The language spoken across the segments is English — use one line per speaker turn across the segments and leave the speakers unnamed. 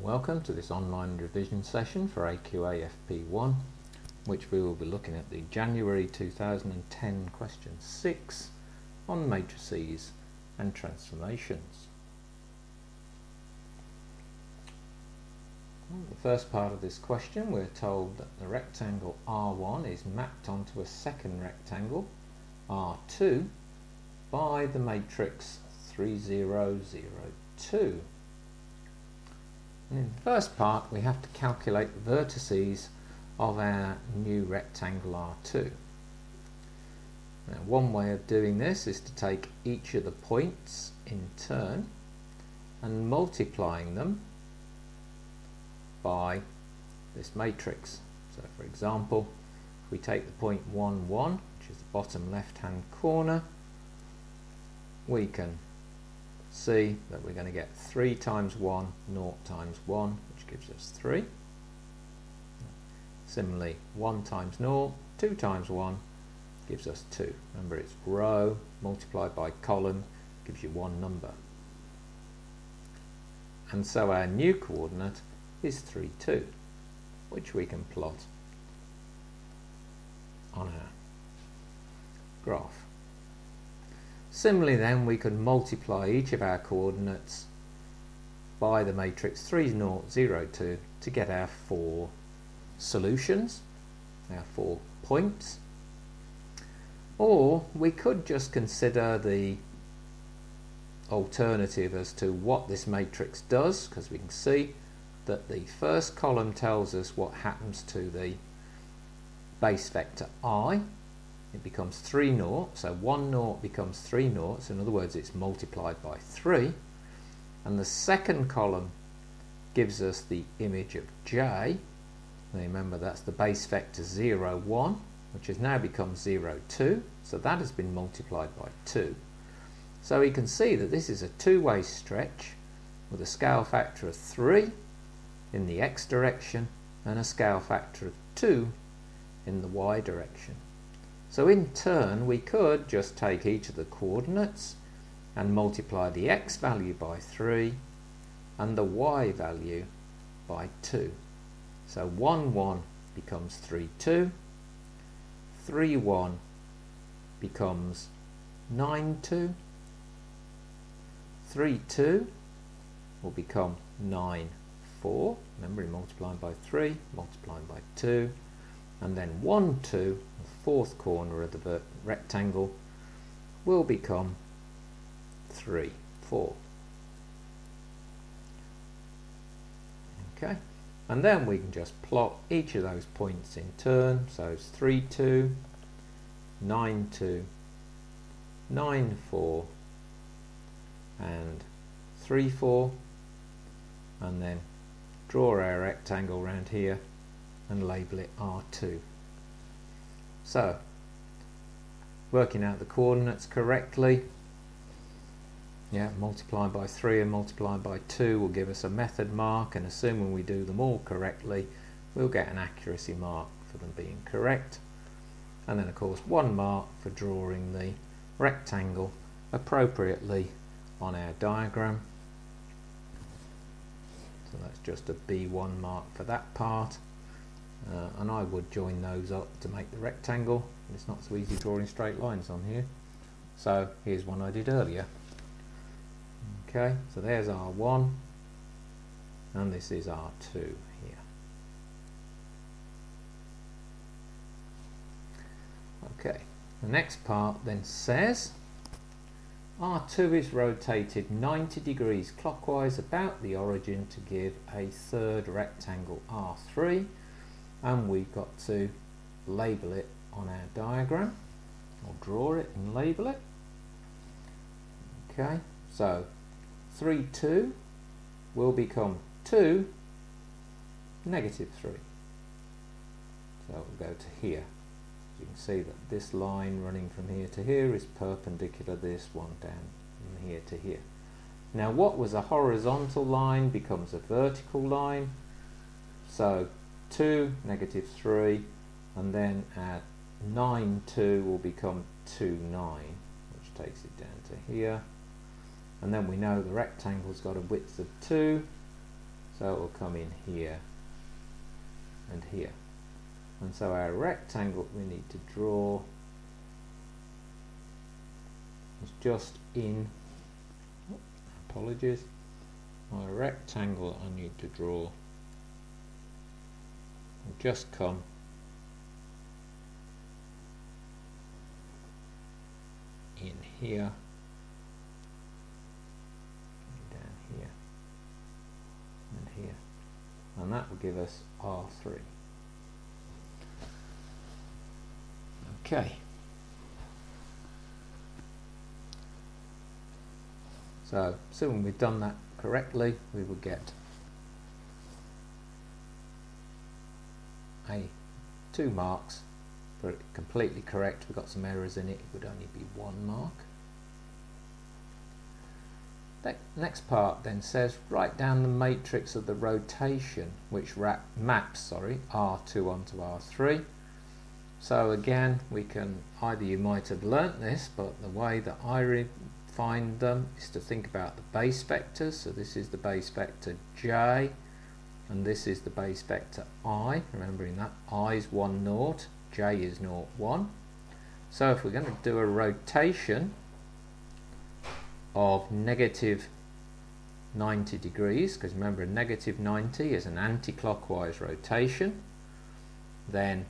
Welcome to this online revision session for AQA FP1, which we will be looking at the January 2010 question 6 on matrices and transformations. The first part of this question, we're told that the rectangle R1 is mapped onto a second rectangle R2 by the matrix 3, 0, 0, 2. And in the first part we have to calculate the vertices of our new rectangle R2. Now, one way of doing this is to take each of the points in turn and multiplying them by this matrix. So for example, if we take the point 1, 1, which is the bottom left hand corner, we can see that we're going to get 3 times 1, 0 times 1, which gives us 3. Similarly, 1 times 0, 2 times 1 gives us 2. Remember, it's row multiplied by column gives you one number. And so our new coordinate is 3, 2, which we can plot on our graph. Similarly then, we could multiply each of our coordinates by the matrix 3, 0, 0, 2 to get our 4 solutions, our 4 points. Or we could just consider the alternative as to what this matrix does, because we can see that the first column tells us what happens to the base vector I. It becomes 3 0, so 1 0 becomes 3 0, so in other words it's multiplied by 3. And the second column gives us the image of J. Now remember, that's the base vector 0, 1, which has now become 0, 2, so that has been multiplied by 2. So we can see that this is a two-way stretch with a scale factor of 3 in the x direction and a scale factor of 2 in the y direction. So in turn we could just take each of the coordinates and multiply the x value by 3 and the y value by 2. So 1, 1 becomes 3, 2, 3, 1 becomes 9, 2, 3, 2 will become 9, 4, remember multiplying by 3, multiplying by 2, and then 1, 2, the fourth corner of the rectangle, will become 3, 4. Okay, and then we can just plot each of those points in turn. So it's 3, 2, 9, 2, 9, 4, and 3, 4, and then draw our rectangle around here and label it R2. So, working out the coordinates correctly, multiplying by 3 and multiplying by 2 will give us a method mark, and assuming we do them all correctly, we'll get an accuracy mark for them being correct. And then of course 1 mark for drawing the rectangle appropriately on our diagram. So that's just a B1 mark for that part. And I would join those up to make the rectangle. It's not so easy drawing straight lines on here. So here's one I did earlier. Okay, so there's R1 and this is R2 here. Okay, the next part then says R2 is rotated 90 degrees clockwise about the origin to give a third rectangle R3, and we've got to label it on our diagram, or draw it and label it. Okay, so 3, 2 will become 2, negative 3. So we'll go to here. You can see that this line running from here to here is perpendicular to this one down from here to here. Now what was a horizontal line becomes a vertical line. So 2, negative 3, and then at 9, 2 will become 2, 9, which takes it down to here. And then we know the rectangle's got a width of 2, So it will come in here and here. And so our rectangle we need to draw is just in, apologies, my rectangle I need to draw will just come in here, down here and here, and that will give us R3. Okay. So, assuming we've done that correctly, we will get 2 marks for it completely correct. We've got some errors in it, it would only be 1 mark. The next part then says write down the matrix of the rotation which maps R2 onto R3. So again, we can, either you might have learnt this, but the way that I find them is to think about the base vectors. So this is the base vector j, and this is the base vector I, remembering that I is 1, 0, j is 0, 1. So if we're going to do a rotation of negative 90 degrees, because remember negative 90 is an anti-clockwise rotation, then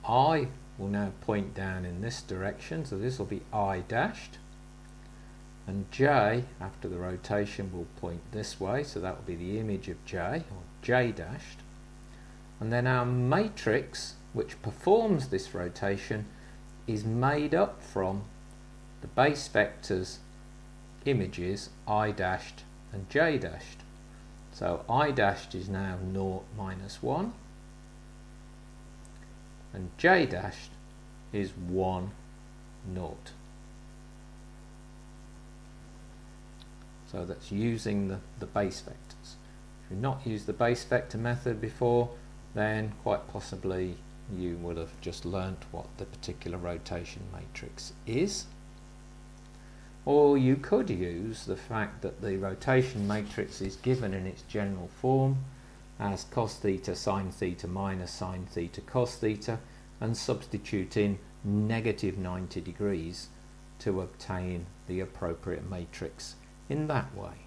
I will now point down in this direction, so this will be I dashed, and j after the rotation will point this way, so that will be the image of j, or j dashed, and then our matrix which performs this rotation is made up from the base vectors images I dashed and j dashed. So I dashed is now 0, -1, and j dashed is 1, 0. So that's using the base vectors. If you've not used the base vector method before, then quite possibly you will have just learnt what the particular rotation matrix is. Or you could use the fact that the rotation matrix is given in its general form as cos theta sine theta minus sine theta cos theta, and substitute in negative 90 degrees to obtain the appropriate matrix in that way.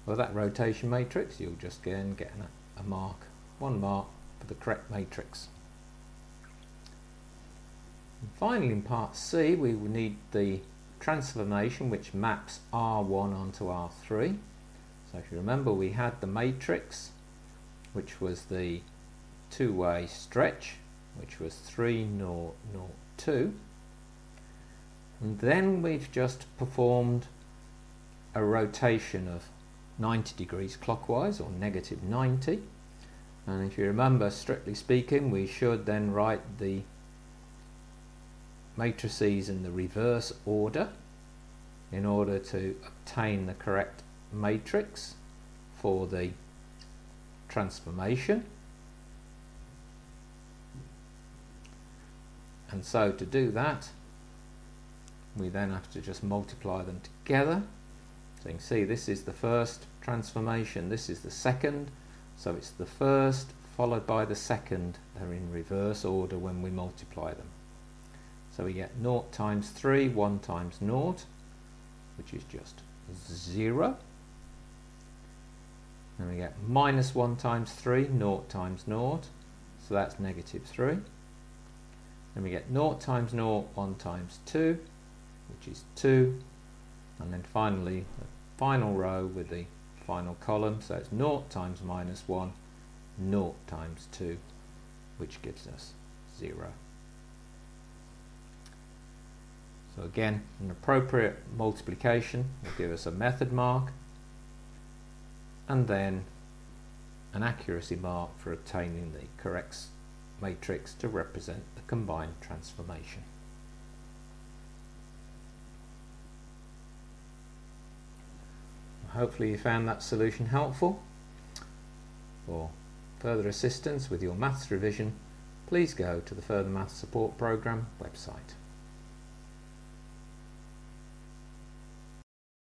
For that rotation matrix, you'll just again get a mark, 1 mark for the correct matrix. And finally, in part C, we will need the transformation which maps R1 onto R3. So if you remember, we had the matrix, which was the two-way stretch, which was 3, 0, 0, 2. And then we've just performed a rotation of 90 degrees clockwise, or negative 90. And if you remember, strictly speaking, we should then write the matrices in the reverse order in order to obtain the correct matrix for the transformation. And so to do that, we then have to just multiply them together. So you can see this is the first transformation, this is the second, so it's the first followed by the second. They're in reverse order when we multiply them. So we get 0 times 3, 1 times 0, which is just 0. Then we get minus 1 times 3, 0 times 0, so that's negative 3. Then we get 0 times 0, 1 times 2, which is 2. And then finally, the final row with the final column, so it's 0 times minus 1, 0 times 2, which gives us 0. So again, an appropriate multiplication will give us a method mark, and then an accuracy mark for obtaining the correct matrix to represent the combined transformation. Hopefully you found that solution helpful. For further assistance with your maths revision, please go to the Further Maths Support Programme website.